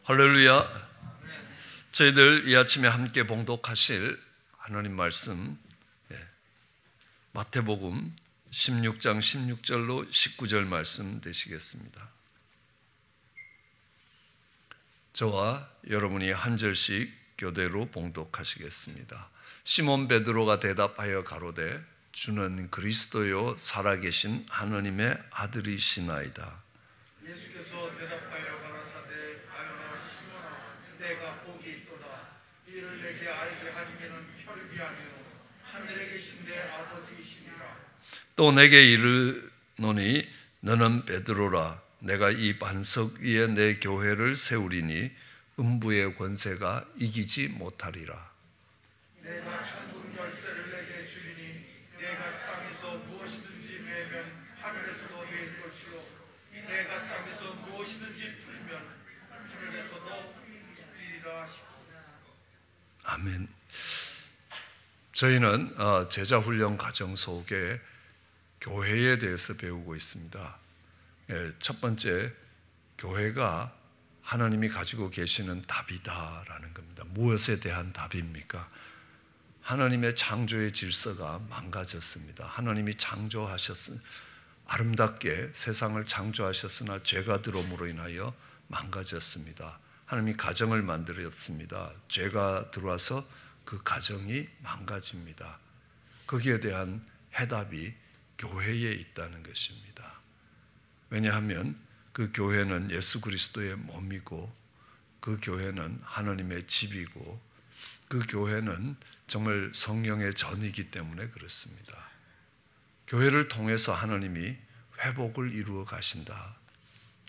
할렐루야. 저희들 이 아침에 함께 봉독하실 하나님 말씀, 마태복음 16장 16절로 19절 말씀 되시겠습니다. 저와 여러분이 한 절씩 교대로 봉독하시겠습니다. 시몬 베드로가 대답하여 가로되 주는 그리스도요 살아계신 하나님의 아들이시나이다. 예수께서 대답하여 가라사대 아유나 시몬아 내가 복이 있도다. 이를 내게 알게 한 이는 혈육이 아니요 하늘에 계신 내 아버지이시니라. 또 내게 이르노니 너는 베드로라. 내가 이 반석 위에 내 교회를 세우리니 음부의 권세가 이기지 못하리라. 내가 천국 열쇠를 내게 주리니 내가 땅에서 무엇이든지 매면 하늘에서도 매일 것이요 내가 땅에서 무엇이든지 풀면 하늘에서도 풀리리라 하시고. 아멘. 저희는 제자훈련 과정 속에 교회에 대해서 배우고 있습니다. 첫 번째, 교회가 하나님이 가지고 계시는 답이다라는 겁니다. 무엇에 대한 답입니까? 하나님의 창조의 질서가 망가졌습니다. 하나님이 아름답게 세상을 창조하셨으나 죄가 들어옴으로 인하여 망가졌습니다. 하나님이 가정을 만들었습니다. 죄가 들어와서 그 가정이 망가집니다. 거기에 대한 해답이 교회에 있다는 것입니다. 왜냐하면 그 교회는 예수 그리스도의 몸이고 그 교회는 하나님의 집이고 그 교회는 정말 성령의 전이기 때문에 그렇습니다. 교회를 통해서 하나님이 회복을 이루어 가신다.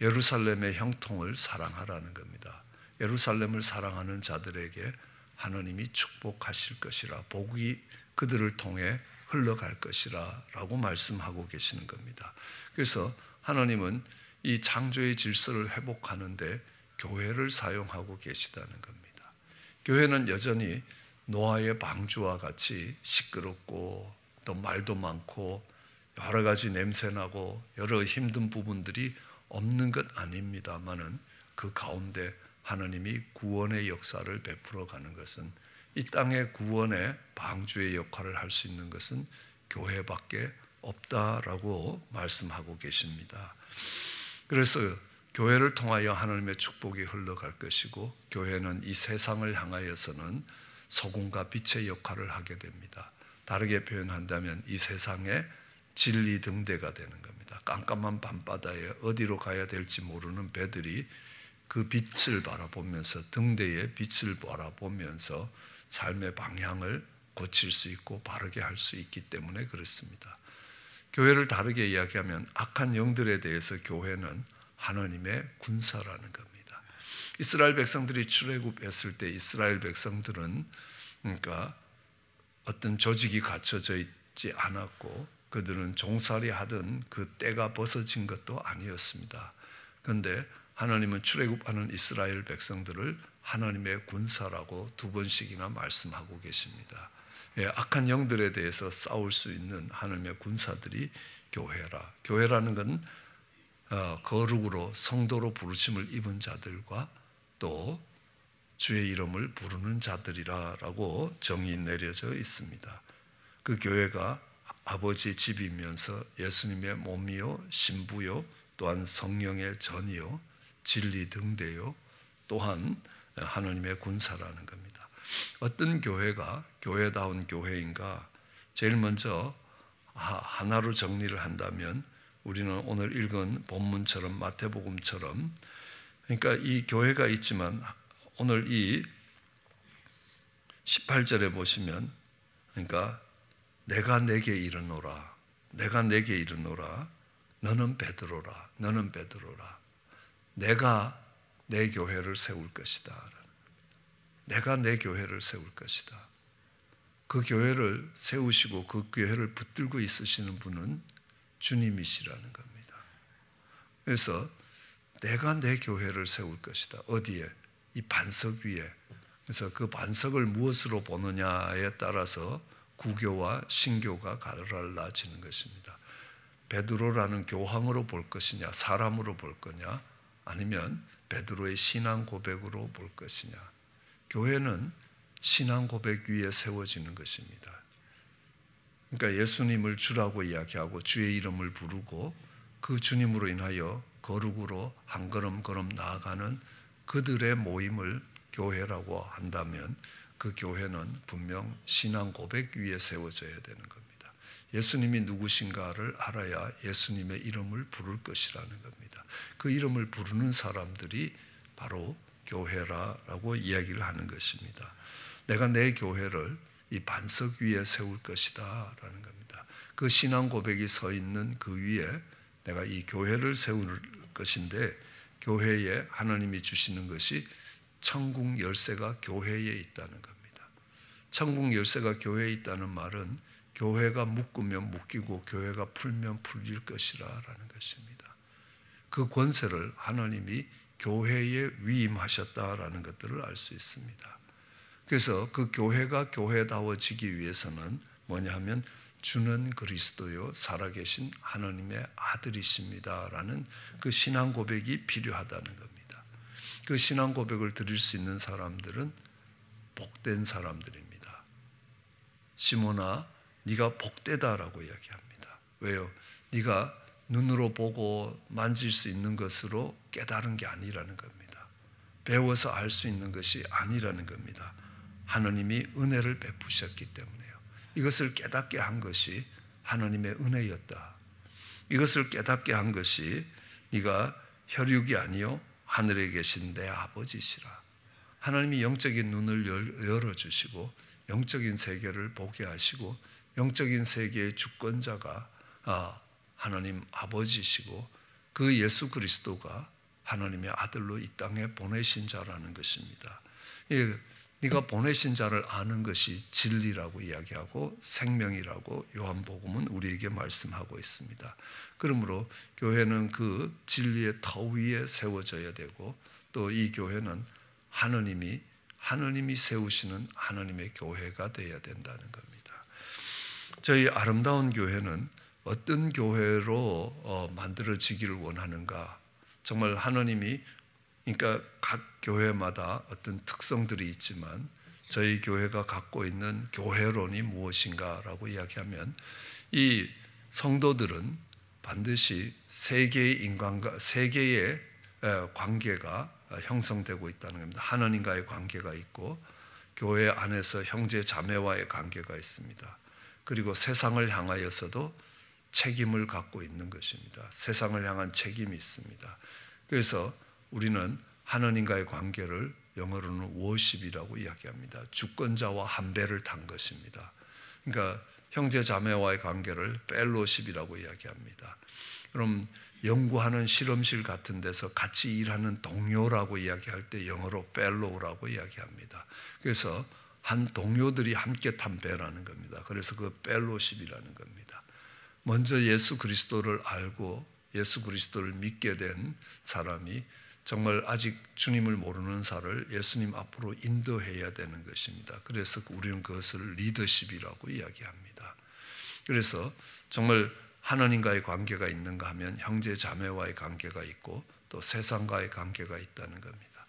예루살렘의 형통을 사랑하라는 겁니다. 예루살렘을 사랑하는 자들에게 하나님이 축복하실 것이라, 복이 그들을 통해 흘러갈 것이라 라고 말씀하고 계시는 겁니다. 그래서 하나님은 이 창조의 질서를 회복하는데 교회를 사용하고 계시다는 겁니다. 교회는 여전히 노아의 방주와 같이 시끄럽고 또 말도 많고 여러 가지 냄새나고 여러 힘든 부분들이 없는 것 아닙니다만은 그 가운데 하나님이 구원의 역사를 베풀어 가는 것은, 이 땅의 구원의 방주의 역할을 할 수 있는 것은 교회밖에 없다라고 말씀하고 계십니다. 그래서 교회를 통하여 하나님의 축복이 흘러갈 것이고, 교회는 이 세상을 향하여서는 소금과 빛의 역할을 하게 됩니다. 다르게 표현한다면 이 세상의 진리 등대가 되는 겁니다. 깜깜한 밤바다에 어디로 가야 될지 모르는 배들이 그 빛을 바라보면서, 등대의 빛을 바라보면서 삶의 방향을 고칠 수 있고 바르게 할 수 있기 때문에 그렇습니다. 교회를 다르게 이야기하면 악한 영들에 대해서 교회는 하나님의 군사라는 겁니다. 이스라엘 백성들이 출애굽했을 때 이스라엘 백성들은 그러니까 어떤 조직이 갖춰져 있지 않았고 그들은 종살이 하던 그 때가 벗어진 것도 아니었습니다. 그런데 하나님은 출애굽하는 이스라엘 백성들을 하나님의 군사라고 두 번씩이나 말씀하고 계십니다. 악한 영들에 대해서 싸울 수 있는 하나님의 군사들이 교회라. 교회라는 건 거룩으로 성도로 부르심을 입은 자들과 또 주의 이름을 부르는 자들이라고 정의 내려져 있습니다. 그 교회가 아버지의 집이면서 예수님의 몸이요 신부요 또한 성령의 전이요 진리 등대요 또한 하나님의 군사라는 겁니다. 어떤 교회가 교회다운 교회인가? 제일 먼저 하나로 정리를 한다면 우리는 오늘 읽은 본문처럼 마태복음처럼, 그러니까 이 교회가 있지만 오늘 이 18절에 보시면, 그러니까 내가 내게 이르노라, 내가 내게 이르노라, 너는 베드로라, 너는 베드로라, 내가 내 교회를 세울 것이다. 내가 내 교회를 세울 것이다. 그 교회를 세우시고 그 교회를 붙들고 있으시는 분은 주님이시라는 겁니다. 그래서 내가 내 교회를 세울 것이다. 어디에? 이 반석 위에. 그래서 그 반석을 무엇으로 보느냐에 따라서 구교와 신교가 갈라지는 것입니다. 베드로라는 교황으로 볼 것이냐, 사람으로 볼 거냐, 아니면 베드로의 신앙 고백으로 볼 것이냐? 교회는 신앙 고백 위에 세워지는 것입니다. 그러니까 예수님을 주라고 이야기하고 주의 이름을 부르고 그 주님으로 인하여 거룩으로 한 걸음 걸음 나아가는 그들의 모임을 교회라고 한다면 그 교회는 분명 신앙 고백 위에 세워져야 되는 겁니다. 예수님이 누구신가를 알아야 예수님의 이름을 부를 것이라는 겁니다. 그 이름을 부르는 사람들이 바로 교회라고 이야기를 하는 것입니다. 내가 내 교회를 이 반석 위에 세울 것이다 라는 겁니다. 그 신앙 고백이 서 있는 그 위에 내가 이 교회를 세울 것인데, 교회에 하나님이 주시는 것이 천국 열쇠가 교회에 있다는 겁니다. 천국 열쇠가 교회에 있다는 말은 교회가 묶으면 묶이고 교회가 풀면 풀릴 것이라는 것입니다. 그 권세를 하나님이 교회에 위임하셨다라는 것들을 알 수 있습니다. 그래서 그 교회가 교회다워지기 위해서는 뭐냐 하면 주는 그리스도요 살아계신 하나님의 아들이십니다라는 그 신앙 고백이 필요하다는 겁니다. 그 신앙 고백을 드릴 수 있는 사람들은 복된 사람들입니다. 시몬아, 네가 복되다라고 이야기합니다. 왜요? 네가 눈으로 보고 만질 수 있는 것으로 깨달은 게 아니라는 겁니다. 배워서 알 수 있는 것이 아니라는 겁니다. 하나님이 은혜를 베푸셨기 때문에요. 이것을 깨닫게 한 것이 하나님의 은혜였다. 이것을 깨닫게 한 것이 네가 혈육이 아니요 하늘에 계신 내 아버지시라. 하나님이 영적인 눈을 열어주시고 영적인 세계를 보게 하시고 영적인 세계의 주권자가 하나님 아버지시고 그 예수 그리스도가 하나님의 아들로 이 땅에 보내신 자라는 것입니다. 네가 보내신 자를 아는 것이 진리라고 이야기하고 생명이라고 요한복음은 우리에게 말씀하고 있습니다. 그러므로 교회는 그 진리의 터 위에 세워져야 되고 또 이 교회는 하나님이 세우시는 하나님의 교회가 되어야 된다는 겁니다. 저희 아름다운 교회는 어떤 교회로 만들어지기를 원하는가? 정말 하나님이, 그러니까 각 교회마다 어떤 특성들이 있지만 저희 교회가 갖고 있는 교회론이 무엇인가라고 이야기하면 이 성도들은 반드시 세 개의 관계가 형성되고 있다는 겁니다. 하나님과의 관계가 있고 교회 안에서 형제 자매와의 관계가 있습니다. 그리고 세상을 향하여서도 책임을 갖고 있는 것입니다. 세상을 향한 책임이 있습니다. 그래서 우리는 하나님과의 관계를 영어로는 워십이라고 이야기합니다. 주권자와 한 배를 탄 것입니다. 그러니까 형제 자매와의 관계를 펠로십이라고 이야기합니다. 그럼 연구하는 실험실 같은 데서 같이 일하는 동료라고 이야기할 때 영어로 펠로우라고 이야기합니다. 그래서 한 동료들이 함께 탄 배라는 겁니다. 그래서 그 펠로십이라는 겁니다. 먼저 예수 그리스도를 알고 예수 그리스도를 믿게 된 사람이 정말 아직 주님을 모르는 사를 예수님 앞으로 인도해야 되는 것입니다. 그래서 우리는 그것을 리더십이라고 이야기합니다. 그래서 정말 하나님과의 관계가 있는가 하면 형제 자매와의 관계가 있고 또 세상과의 관계가 있다는 겁니다.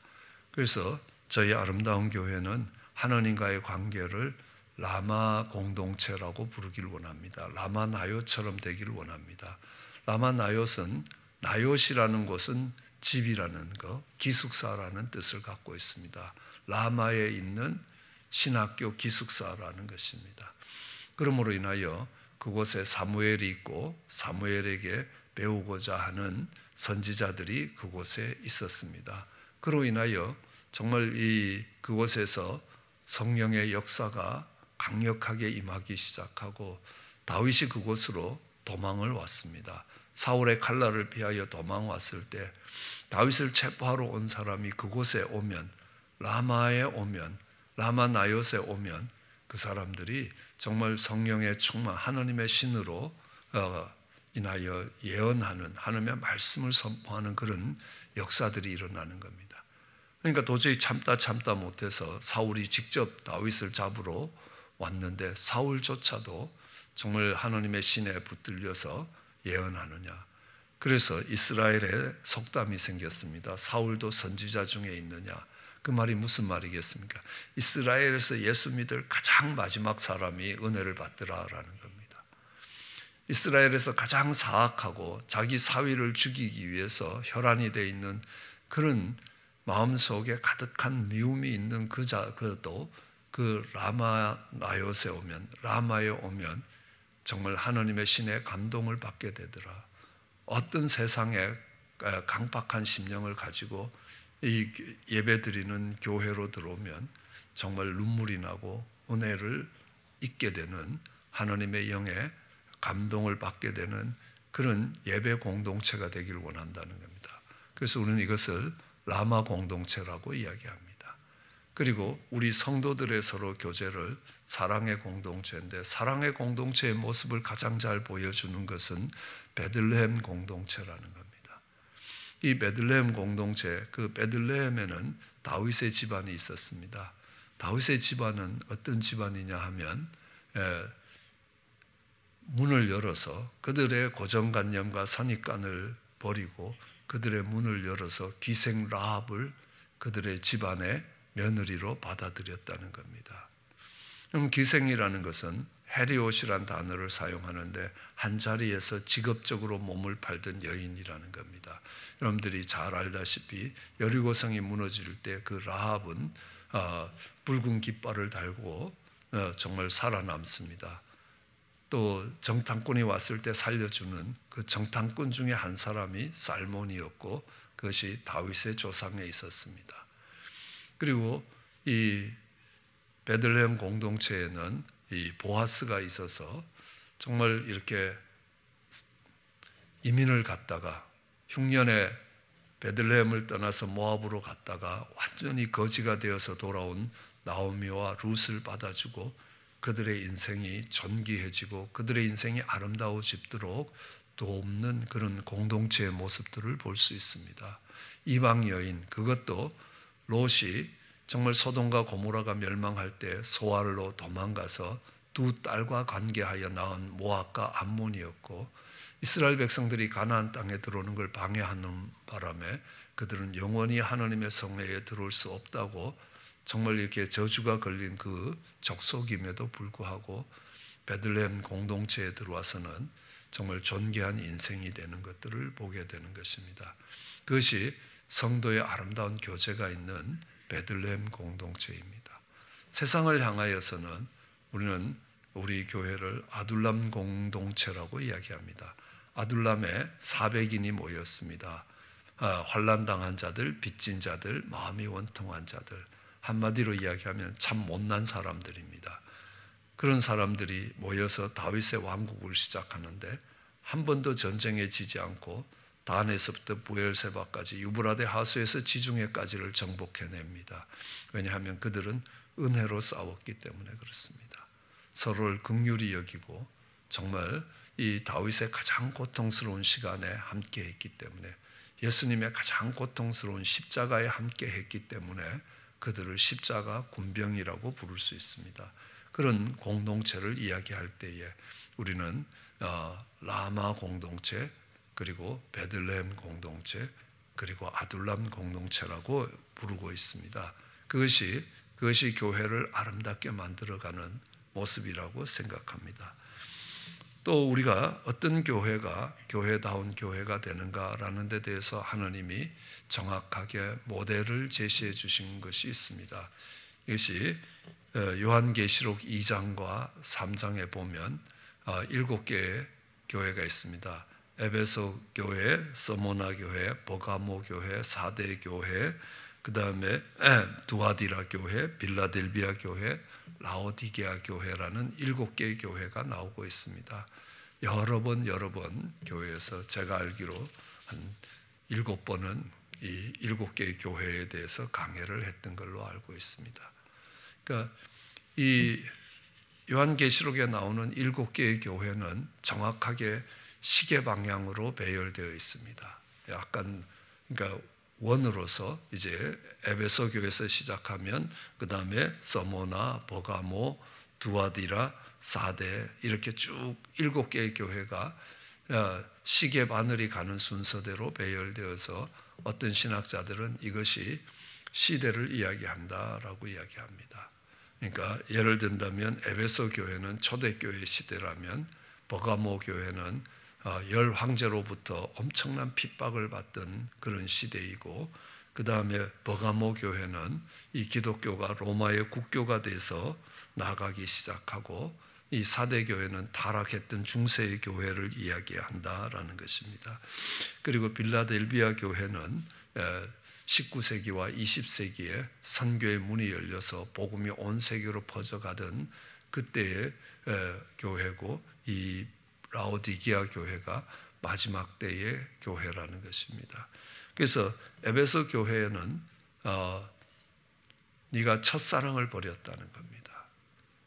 그래서 저희 아름다운 교회는 하나님과의 관계를 라마 공동체라고 부르기를 원합니다. 라마 나요처럼 되기를 원합니다. 라마 나요는, 나요시라는 것은 집이라는 것, 기숙사라는 뜻을 갖고 있습니다. 라마에 있는 신학교 기숙사라는 것입니다. 그러므로 인하여 그곳에 사무엘이 있고 사무엘에게 배우고자 하는 선지자들이 그곳에 있었습니다. 그로 인하여 정말 그곳에서 성령의 역사가 강력하게 임하기 시작하고 다윗이 그곳으로 도망을 왔습니다. 사울의 칼날을 피하여 도망 왔을 때 다윗을 체포하러 온 사람이 그곳에 오면, 라마에 오면, 라마 나요스에 오면 그 사람들이 정말 성령의 충만, 하나님의 신으로 인하여 예언하는, 하나님의 말씀을 선포하는 그런 역사들이 일어나는 겁니다. 그러니까 도저히 참다 못해서 사울이 직접 다윗을 잡으러 왔는데 사울조차도 정말 하나님의 신에 붙들려서 예언하느냐. 그래서 이스라엘에 속담이 생겼습니다. 사울도 선지자 중에 있느냐? 그 말이 무슨 말이겠습니까? 이스라엘에서 예수 믿을 가장 마지막 사람이 은혜를 받더라라는 겁니다. 이스라엘에서 가장 사악하고 자기 사위를 죽이기 위해서 혈안이 되어 있는 그런 마음속에 가득한 미움이 있는 그도 그 라마에 오면 정말 하나님의 신의 감동을 받게 되더라. 어떤 세상에 강박한 심령을 가지고 이 예배드리는 교회로 들어오면 정말 눈물이 나고 은혜를 잊게 되는, 하나님의 영에 감동을 받게 되는 그런 예배 공동체가 되길 원한다는 겁니다. 그래서 우리는 이것을 라마 공동체라고 이야기합니다. 그리고 우리 성도들의 서로 교제를 사랑의 공동체인데, 사랑의 공동체의 모습을 가장 잘 보여주는 것은 베들레헴 공동체라는 겁니다. 이 베들레헴 공동체, 그 베들레헴에는 다윗의 집안이 있었습니다. 다윗의 집안은 어떤 집안이냐 하면 문을 열어서 그들의 고정관념과 선입관을 버리고 그들의 문을 열어서 기생 라합을 그들의 집안의 며느리로 받아들였다는 겁니다. 그럼 기생이라는 것은 헤리옷이란 단어를 사용하는데 한자리에서 직업적으로 몸을 팔던 여인이라는 겁니다. 여러분들이 잘 알다시피 여리고성이 무너질 때 그 라합은 붉은 깃발을 달고 정말 살아남습니다. 또 정탐꾼이 왔을 때 살려주는 그 정탐꾼 중에 한 사람이 살몬이었고 그것이 다윗의 조상에 있었습니다. 그리고 이 베들레헴 공동체에는 이 보아스가 있어서 정말 이렇게 이민을 갔다가 흉년에 베들레헴을 떠나서 모압으로 갔다가 완전히 거지가 되어서 돌아온 나오미와 룻을 받아주고 그들의 인생이 존귀해지고 그들의 인생이 아름다워지도록 돕는 그런 공동체의 모습들을 볼 수 있습니다. 이방 여인, 그것도 롯이 정말 소돔과 고모라가 멸망할 때 소알로 도망가서 두 딸과 관계하여 낳은 모압과 암몬이었고, 이스라엘 백성들이 가나안 땅에 들어오는 걸 방해하는 바람에 그들은 영원히 하나님의 성회에 들어올 수 없다고 정말 이렇게 저주가 걸린 그 족속임에도 불구하고 베들레헴 공동체에 들어와서는 정말 존귀한 인생이 되는 것들을 보게 되는 것입니다. 그것이 성도의 아름다운 교제가 있는 베들레헴 공동체입니다. 세상을 향하여서는 우리는 우리 교회를 아둘람 공동체라고 이야기합니다. 아둘람에 400인이 모였습니다. 환난당한 자들, 빚진 자들, 마음이 원통한 자들, 한마디로 이야기하면 참 못난 사람들입니다. 그런 사람들이 모여서 다윗의 왕국을 시작하는데 한 번도 전쟁에 지지 않고 단에서부터 부엘세바까지 유브라데 하수에서 지중해까지를 정복해냅니다. 왜냐하면 그들은 은혜로 싸웠기 때문에 그렇습니다. 서로를 긍휼히 여기고 정말 이 다윗의 가장 고통스러운 시간에 함께했기 때문에, 예수님의 가장 고통스러운 십자가에 함께했기 때문에 그들을 십자가 군병이라고 부를 수 있습니다. 그런 공동체를 이야기할 때에 우리는 라마 공동체, 그리고 베들레헴 공동체, 그리고 아둘람 공동체라고 부르고 있습니다. 그것이 교회를 아름답게 만들어가는 모습이라고 생각합니다. 또 우리가 어떤 교회가 교회다운 교회가 되는가라는 데 대해서 하나님이 정확하게 모델을 제시해 주신 것이 있습니다. 이것이 요한계시록 2장과 3장에 보면 7개의 교회가 있습니다. 에베소 교회, 서모나 교회, 버가모 교회, 사대 교회, 그 다음에 두아디라 교회, 빌라델비아 교회, 라오디게아 교회라는 7개의 교회가 나오고 있습니다. 여러 번 교회에서 제가 알기로 한 7번은 이 7개의 교회에 대해서 강해를 했던 걸로 알고 있습니다. 그러니까 이 요한계시록에 나오는 7개의 교회는 정확하게 시계 방향으로 배열되어 있습니다. 약간 그러니까 원으로서 이제 에베소 교회에서 시작하면 그 다음에 서모나, 버가모, 두아디라, 사대 이렇게 쭉 7개의 교회가 시계 바늘이 가는 순서대로 배열되어서 어떤 신학자들은 이것이 시대를 이야기한다라고 이야기합니다. 그러니까 예를 든다면 에베소 교회는 초대교회 시대라면 버가모 교회는 열 황제로부터 엄청난 핍박을 받던 그런 시대이고, 그 다음에 버가모 교회는 이 기독교가 로마의 국교가 돼서 나가기 시작하고, 이 사대교회는 타락했던 중세의 교회를 이야기한다라는 것입니다. 그리고 빌라델비아 교회는 19세기와 20세기에 선교의 문이 열려서 복음이 온 세계로 퍼져가던 그때의 교회고, 이 라오디게아 교회가 마지막 때의 교회라는 것입니다. 그래서 에베소 교회는 네가 첫사랑을 버렸다는 겁니다.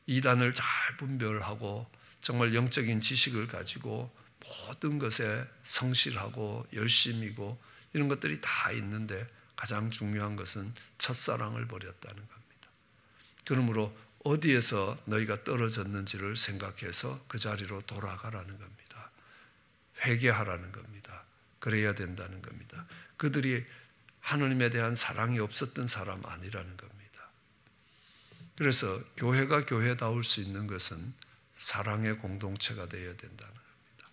이단을 잘 분별하고 정말 영적인 지식을 가지고 모든 것에 성실하고 열심이고 이런 것들이 다 있는데 가장 중요한 것은 첫사랑을 버렸다는 겁니다. 그러므로 어디에서 너희가 떨어졌는지를 생각해서 그 자리로 돌아가라는 겁니다. 회개하라는 겁니다. 그래야 된다는 겁니다. 그들이 하나님에 대한 사랑이 없었던 사람 아니라는 겁니다. 그래서 교회가 교회다울 수 있는 것은 사랑의 공동체가 되어야 된다는 겁니다.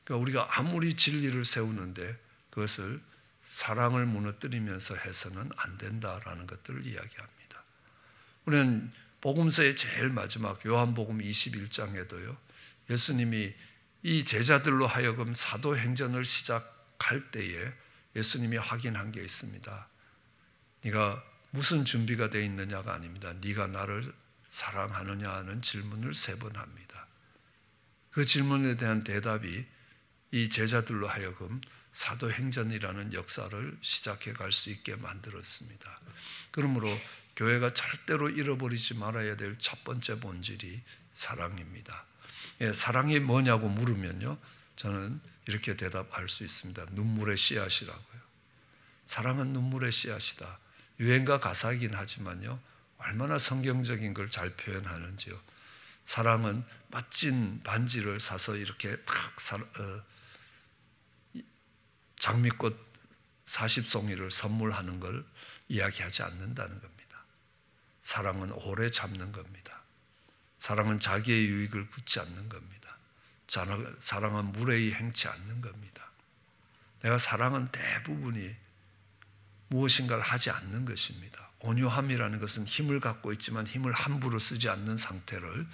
그러니까 우리가 아무리 진리를 세우는데 그것을 사랑을 무너뜨리면서 해서는 안 된다라는 것들을 이야기합니다. 우리는 복음서의 제일 마지막 요한복음 21장에도요, 예수님이 이 제자들로 하여금 사도행전을 시작할 때에 예수님이 확인한 게 있습니다. 네가 무슨 준비가 되어 있느냐가 아닙니다. 네가 나를 사랑하느냐 하는 질문을 3번 합니다. 그 질문에 대한 대답이 이 제자들로 하여금 사도행전이라는 역사를 시작해 갈 수 있게 만들었습니다. 그러므로 교회가 절대로 잃어버리지 말아야 될 첫 번째 본질이 사랑입니다. 사랑이 뭐냐고 물으면요, 저는 이렇게 대답할 수 있습니다. 눈물의 씨앗이라고요. 사랑은 눈물의 씨앗이다. 유행가 가사이긴 하지만요, 얼마나 성경적인 걸 잘 표현하는지요. 사랑은 멋진 반지를 사서 이렇게 탁 장미꽃 40송이를 선물하는 걸 이야기하지 않는다는 겁니다. 사랑은 오래 참는 겁니다. 사랑은 자기의 유익을 굳지 않는 겁니다. 사랑은 무례히 행치 않는 겁니다. 내가 사랑은 대부분이 무엇인가를 하지 않는 것입니다. 온유함이라는 것은 힘을 갖고 있지만 힘을 함부로 쓰지 않는 상태를,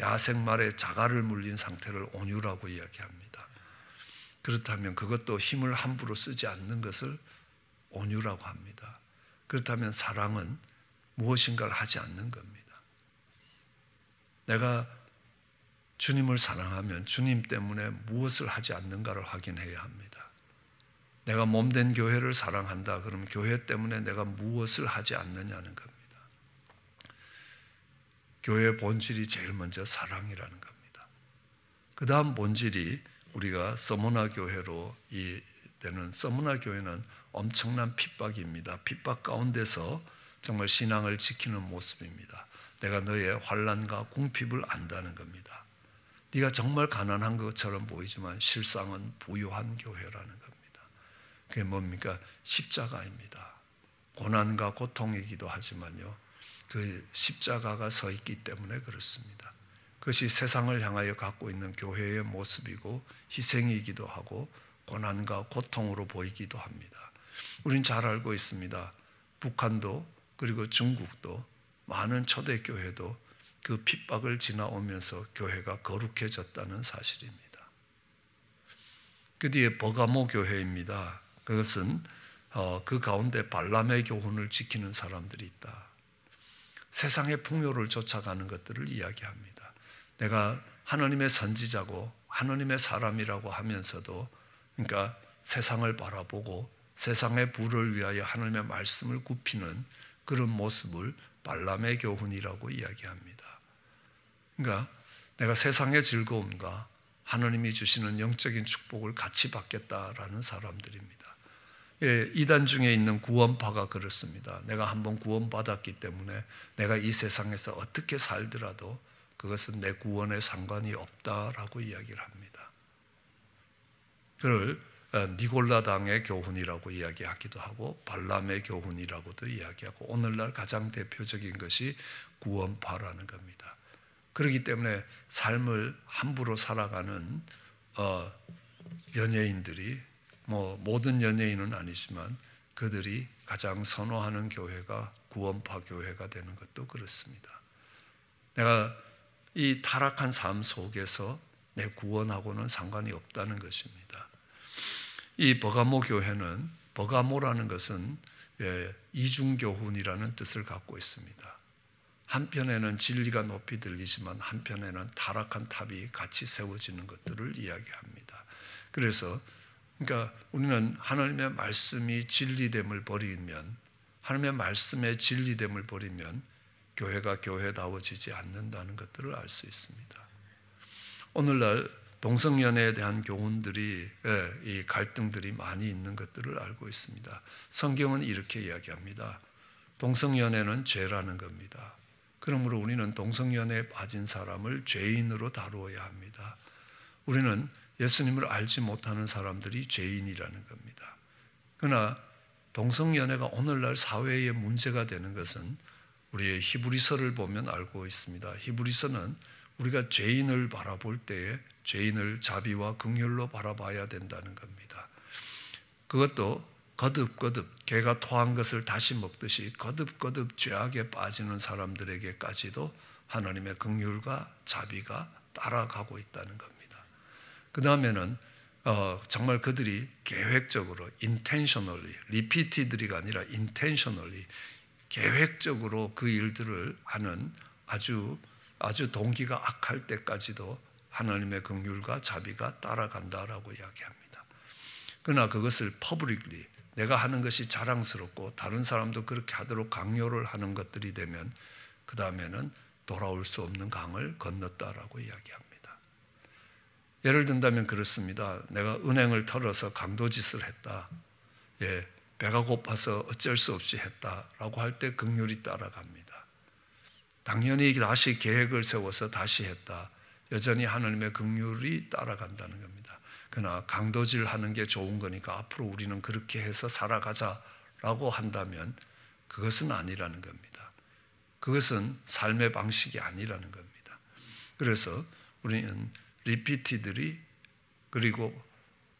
야생말에 자갈을 물린 상태를 온유라고 이야기합니다. 그렇다면 그것도 힘을 함부로 쓰지 않는 것을 온유라고 합니다. 그렇다면 사랑은 무엇인가를 하지 않는 겁니다. 내가 주님을 사랑하면 주님 때문에 무엇을 하지 않는가를 확인해야 합니다. 내가 몸된 교회를 사랑한다 그러면 교회 때문에 내가 무엇을 하지 않느냐는 겁니다. 교회의 본질이 제일 먼저 사랑이라는 겁니다. 그 다음 본질이 우리가 서머나 교회로 되는, 서머나 교회는 엄청난 핍박입니다. 핍박 가운데서 정말 신앙을 지키는 모습입니다. 내가 너의 환난과 궁핍을 안다는 겁니다. 네가 정말 가난한 것처럼 보이지만 실상은 부유한 교회라는 겁니다. 그게 뭡니까? 십자가입니다. 고난과 고통이기도 하지만요, 그 십자가가 서 있기 때문에 그렇습니다. 그것이 세상을 향하여 갖고 있는 교회의 모습이고 희생이기도 하고 고난과 고통으로 보이기도 합니다. 우린 잘 알고 있습니다. 북한도 그리고 중국도 많은 초대교회도 그 핍박을 지나오면서 교회가 거룩해졌다는 사실입니다. 그 뒤에 버가모 교회입니다. 그것은 그 가운데 발람의 교훈을 지키는 사람들이 있다. 세상의 풍요를 쫓아가는 것들을 이야기합니다. 내가 하나님의 선지자고 하나님의 사람이라고 하면서도, 그러니까 세상을 바라보고 세상의 부를 위하여 하나님의 말씀을 굽히는 그런 모습을 발람의 교훈이라고 이야기합니다. 그러니까 내가 세상의 즐거움과 하나님이 주시는 영적인 축복을 같이 받겠다라는 사람들입니다. 이단 중에 있는 구원파가 그렇습니다. 내가 한번 구원받았기 때문에 내가 이 세상에서 어떻게 살더라도 그것은 내 구원에 상관이 없다라고 이야기를 합니다. 그걸 니골라당의 교훈이라고 이야기하기도 하고 발람의 교훈이라고도 이야기하고 오늘날 가장 대표적인 것이 구원파라는 겁니다. 그렇기 때문에 삶을 함부로 살아가는 연예인들이 모든 연예인은 아니지만 그들이 가장 선호하는 교회가 구원파 교회가 되는 것도 그렇습니다. 내가 이 타락한 삶 속에서 내 구원하고는 상관이 없다는 것입니다. 이 버가모 교회는 버가모라는 것은 이중교훈이라는 뜻을 갖고 있습니다. 한편에는 진리가 높이 들리지만 한편에는 타락한 탑이 같이 세워지는 것들을 이야기합니다. 그래서 그러니까 우리는 하나님의 말씀이 진리됨을 버리면 하나님의 말씀의 진리됨을 버리면 교회가 교회다워지지 않는다는 것들을 알 수 있습니다. 오늘날 동성연애에 대한 교훈들이 이 갈등들이 많이 있는 것들을 알고 있습니다. 성경은 이렇게 이야기합니다. 동성연애는 죄라는 겁니다. 그러므로 우리는 동성연애에 빠진 사람을 죄인으로 다루어야 합니다. 우리는 예수님을 알지 못하는 사람들이 죄인이라는 겁니다. 그러나 동성연애가 오늘날 사회의 문제가 되는 것은 우리의 히브리서를 보면 알고 있습니다. 히브리서는 우리가 죄인을 바라볼 때에 죄인을 자비와 긍휼로 바라봐야 된다는 겁니다. 그것도 거듭거듭 개가 토한 것을 다시 먹듯이 거듭거듭 죄악에 빠지는 사람들에게까지도 하나님의 긍휼과 자비가 따라가고 있다는 겁니다. 그 다음에는 정말 그들이 계획적으로 intentionally, repeatedly가 아니라 intentionally 계획적으로 그 일들을 하는 아주 동기가 악할 때까지도 하나님의 긍휼과 자비가 따라간다라고 이야기합니다. 그러나 그것을 publicly 내가 하는 것이 자랑스럽고 다른 사람도 그렇게 하도록 강요를 하는 것들이 되면 그 다음에는 돌아올 수 없는 강을 건넜다라고 이야기합니다. 예를 든다면 그렇습니다. 내가 은행을 털어서 강도짓을 했다. 배가 고파서 어쩔 수 없이 했다라고 할 때 긍휼이 따라갑니다. 당연히 다시 계획을 세워서 다시 했다. 여전히 하나님의 긍휼이 따라간다는 겁니다. 그러나 강도질하는 게 좋은 거니까 앞으로 우리는 그렇게 해서 살아가자라고 한다면 그것은 아니라는 겁니다. 그것은 삶의 방식이 아니라는 겁니다. 그래서 우리는 repeatedly 그리고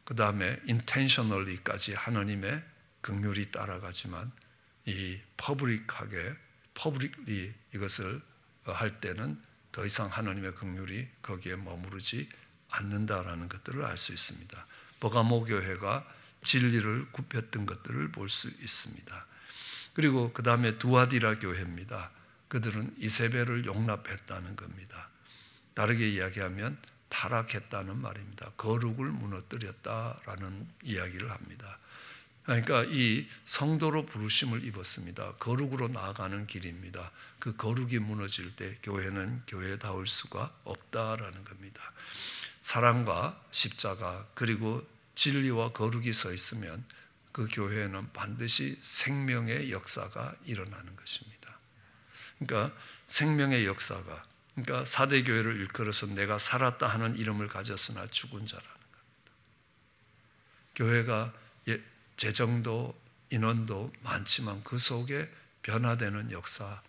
그 다음에 intentionally까지 하나님의 긍휼이 따라가지만 이 publicly 이것을 할 때는 더 이상 하나님의 긍휼이 거기에 머무르지 않는다라는 것들을 알 수 있습니다. 버가모 교회가 진리를 굽혔던 것들을 볼 수 있습니다. 그리고 그 다음에 두아디라 교회입니다. 그들은 이세벨을 용납했다는 겁니다. 다르게 이야기하면 타락했다는 말입니다. 거룩을 무너뜨렸다라는 이야기를 합니다. 그러니까 이 성도로 부르심을 입었습니다. 거룩으로 나아가는 길입니다. 그 거룩이 무너질 때 교회는 교회다울 수가 없다라는 겁니다. 사랑과 십자가 그리고 진리와 거룩이 서 있으면 그 교회에는 반드시 생명의 역사가 일어나는 것입니다. 그러니까 생명의 역사가 그러니까 사대 교회를 일컬어서 내가 살았다 하는 이름을 가졌으나 죽은 자라는 겁니다. 교회가 재정도 인원도 많지만 그 속에 변화되는 역사,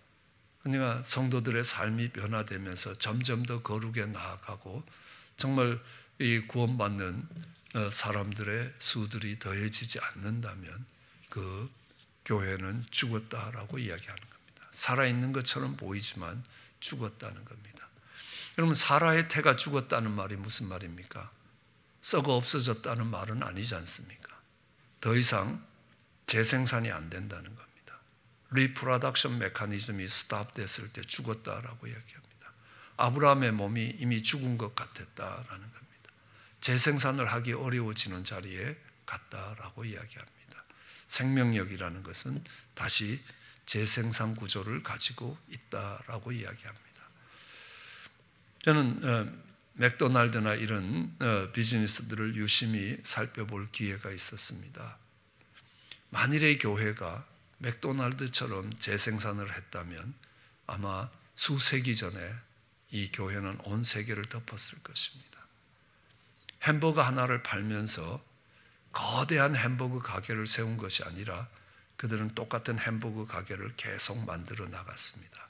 그러니까 성도들의 삶이 변화되면서 점점 더 거룩에 나아가고 정말 이 구원받는 사람들의 수들이 더해지지 않는다면 그 교회는 죽었다라고 이야기하는 겁니다. 살아있는 것처럼 보이지만 죽었다는 겁니다. 여러분 사라의 태가 죽었다는 말이 무슨 말입니까? 썩어 없어졌다는 말은 아니지 않습니까? 더 이상 재생산이 안 된다는 겁니다. 리프로덕션 메커니즘이 스탑 됐을 때 죽었다라고 이야기합니다. 아브라함의 몸이 이미 죽은 것 같았다라는 겁니다. 재생산을 하기 어려워지는 자리에 갔다라고 이야기합니다. 생명력이라는 것은 다시 재생산 구조를 가지고 있다라고 이야기합니다. 저는 맥도날드나 이런 비즈니스들을 유심히 살펴볼 기회가 있었습니다. 만일의 교회가 맥도날드처럼 재생산을 했다면 아마 수세기 전에 이 교회는 온 세계를 덮었을 것입니다. 햄버거 하나를 팔면서 거대한 햄버거 가게를 세운 것이 아니라 그들은 똑같은 햄버거 가게를 계속 만들어 나갔습니다.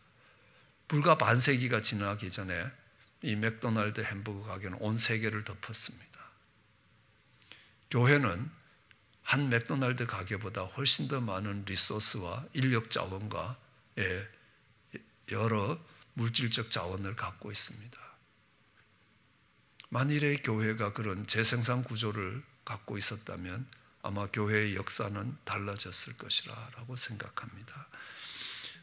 불과 반세기가 지나기 전에 이 맥도날드 햄버거 가게는 온 세계를 덮었습니다. 교회는 한 맥도날드 가게보다 훨씬 더 많은 리소스와 인력 자원과 여러 물질적 자원을 갖고 있습니다. 만일에 교회가 그런 재생산 구조를 갖고 있었다면 아마 교회의 역사는 달라졌을 것이라고 생각합니다.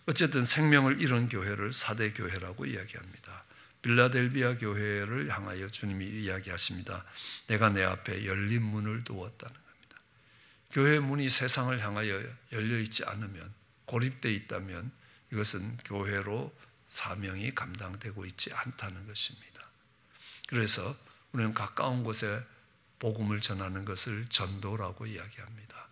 어쨌든 생명을 잃은 교회를 4대 교회라고 이야기합니다. 빌라델비아 교회를 향하여 주님이 이야기하십니다. 내가 내 앞에 열린 문을 두었다는 겁니다. 교회의 문이 세상을 향하여 열려 있지 않으면, 고립되어 있다면 이것은 교회로 사명이 감당되고 있지 않다는 것입니다. 그래서 우리는 가까운 곳에 복음을 전하는 것을 전도라고 이야기합니다.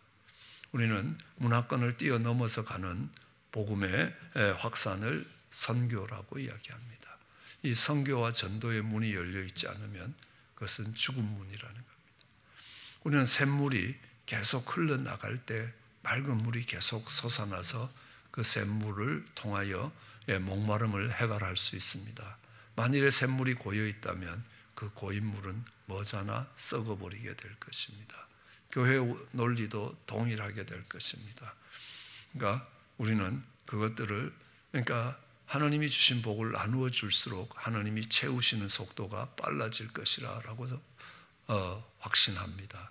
우리는 문화권을 뛰어넘어서 가는 복음의 확산을 선교라고 이야기합니다. 이 선교와 전도의 문이 열려 있지 않으면 그것은 죽은 문이라는 겁니다. 우리는 샘물이 계속 흘러나갈 때 맑은 물이 계속 솟아나서 그 샘물을 통하여 목마름을 해결할 수 있습니다. 만일에 샘물이 고여 있다면 그 고인 물은 머지않아 썩어버리게 될 것입니다. 교회 논리도 동일하게 될 것입니다. 그러니까 우리는 그것들을, 그러니까 하나님이 주신 복을 나누어 줄수록 하나님이 채우시는 속도가 빨라질 것이라고 확신합니다.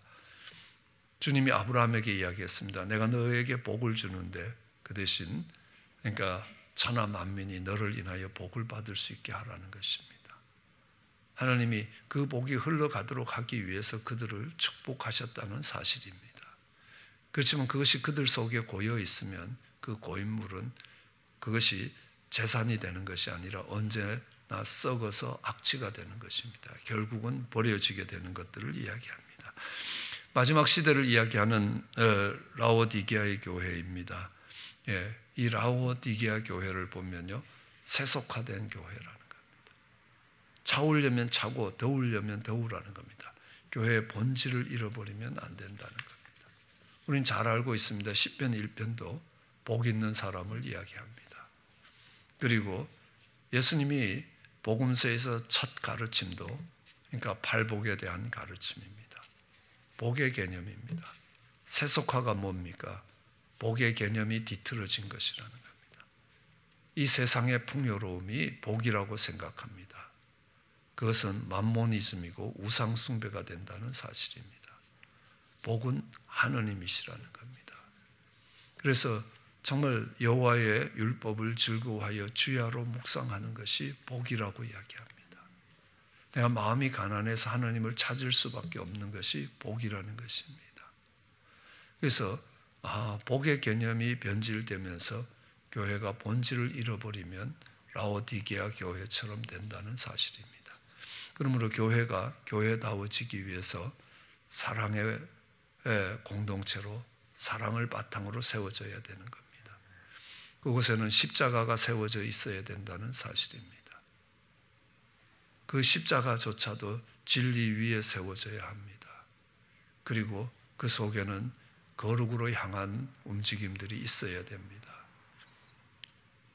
주님이 아브라함에게 이야기했습니다. 내가 너에게 복을 주는데 그 대신, 그러니까 천하 만민이 너를 인하여 복을 받을 수 있게 하라는 것입니다. 하나님이 그 복이 흘러가도록 하기 위해서 그들을 축복하셨다는 사실입니다. 그렇지만 그것이 그들 속에 고여 있으면 그 고인물은 그것이 재산이 되는 것이 아니라 언제나 썩어서 악취가 되는 것입니다. 결국은 버려지게 되는 것들을 이야기합니다. 마지막 시대를 이야기하는 라오디게아의 교회입니다. 이 라오디게아 교회를 보면요, 세속화된 교회라는 겁니다. 차우려면 차고 더우려면 더우라는 겁니다. 교회의 본질을 잃어버리면 안 된다는 겁니다. 우리는 잘 알고 있습니다. 10편 1편도 복 있는 사람을 이야기합니다. 그리고 예수님이 복음서에서 첫 가르침도, 그러니까 팔복에 대한 가르침입니다. 복의 개념입니다. 세속화가 뭡니까? 복의 개념이 뒤틀어진 것이라는 겁니다. 이 세상의 풍요로움이 복이라고 생각합니다. 그것은 맘모니즘이고 우상숭배가 된다는 사실입니다. 복은 하느님이시라는 겁니다. 그래서 정말 여호와의 율법을 즐거워하여 주야로 묵상하는 것이 복이라고 이야기합니다. 내가 마음이 가난해서 하나님을 찾을 수밖에 없는 것이 복이라는 것입니다. 그래서 복의 개념이 변질되면서 교회가 본질을 잃어버리면 라오디게아 교회처럼 된다는 사실입니다. 그러므로 교회가 교회다워지기 위해서 사랑의 공동체로, 사랑을 바탕으로 세워져야 되는 겁니다. 그곳에는 십자가가 세워져 있어야 된다는 사실입니다. 그 십자가조차도 진리 위에 세워져야 합니다. 그리고 그 속에는 거룩으로 향한 움직임들이 있어야 됩니다.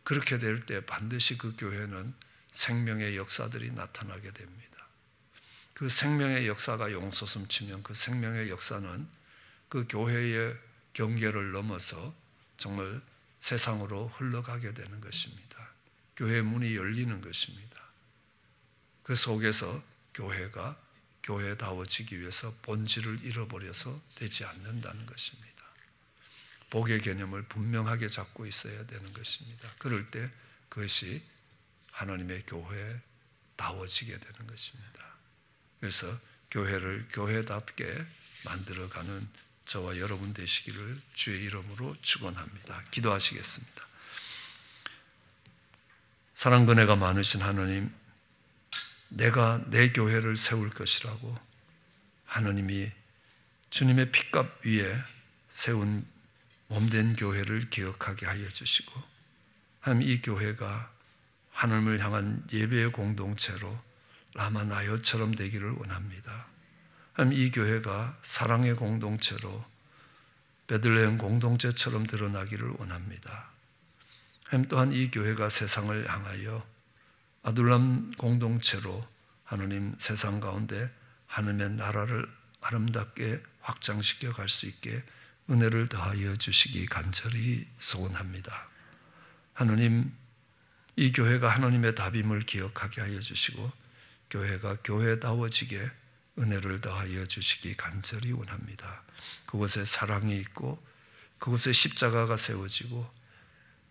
그렇게 될 때 반드시 그 교회는 생명의 역사들이 나타나게 됩니다. 그 생명의 역사가 용솟음치면 그 생명의 역사는 그 교회의 경계를 넘어서 정말 세상으로 흘러가게 되는 것입니다. 교회의 문이 열리는 것입니다. 그 속에서 교회가 교회다워지기 위해서 본질을 잃어버려서 되지 않는다는 것입니다. 복의 개념을 분명하게 잡고 있어야 되는 것입니다. 그럴 때 그것이 하나님의 교회다워지게 되는 것입니다. 그래서 교회를 교회답게 만들어가는 저와 여러분 되시기를 주의 이름으로 축원합니다. 기도하시겠습니다. 사랑 은혜가 많으신 하나님, 내가 내 교회를 세울 것이라고 하나님이 주님의 핏값 위에 세운 몸된 교회를 기억하게 하여 주시고, 하나님 이 교회가 하나님을 향한 예배의 공동체로 라마나요처럼 되기를 원합니다. 하나님, 이 교회가 사랑의 공동체로 베들레헴 공동체처럼 드러나기를 원합니다. 하나님, 또한 이 교회가 세상을 향하여 아둘람 공동체로 하나님 세상 가운데 하나님의 나라를 아름답게 확장시켜 갈 수 있게 은혜를 더하여 주시기 간절히 소원합니다. 하나님, 이 교회가 하나님의 답임을 기억하게 하여 주시고 교회가 교회다워지게 은혜를 더하여 주시기 간절히 원합니다. 그곳에 사랑이 있고 그곳에 십자가가 세워지고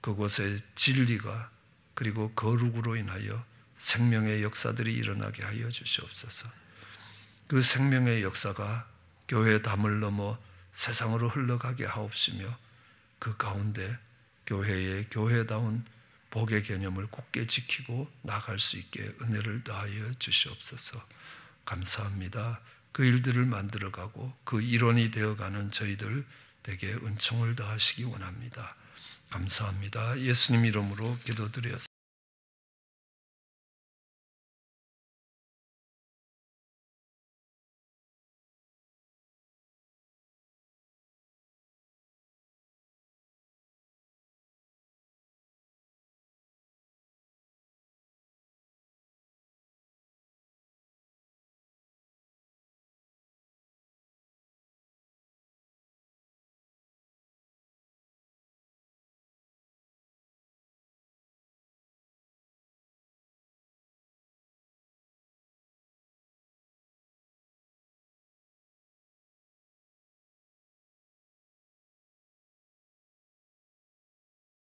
그곳에 진리가 그리고 거룩으로 인하여 생명의 역사들이 일어나게 하여 주시옵소서. 그 생명의 역사가 교회의 담을 넘어 세상으로 흘러가게 하옵시며 그 가운데 교회의 교회다운 복의 개념을 굳게 지키고 나갈 수 있게 은혜를 더하여 주시옵소서. 감사합니다. 그 일들을 만들어가고 그 일원이 되어가는 저희들에게 은총을 더하시기 원합니다. 감사합니다. 예수님 이름으로 기도드렸습니다.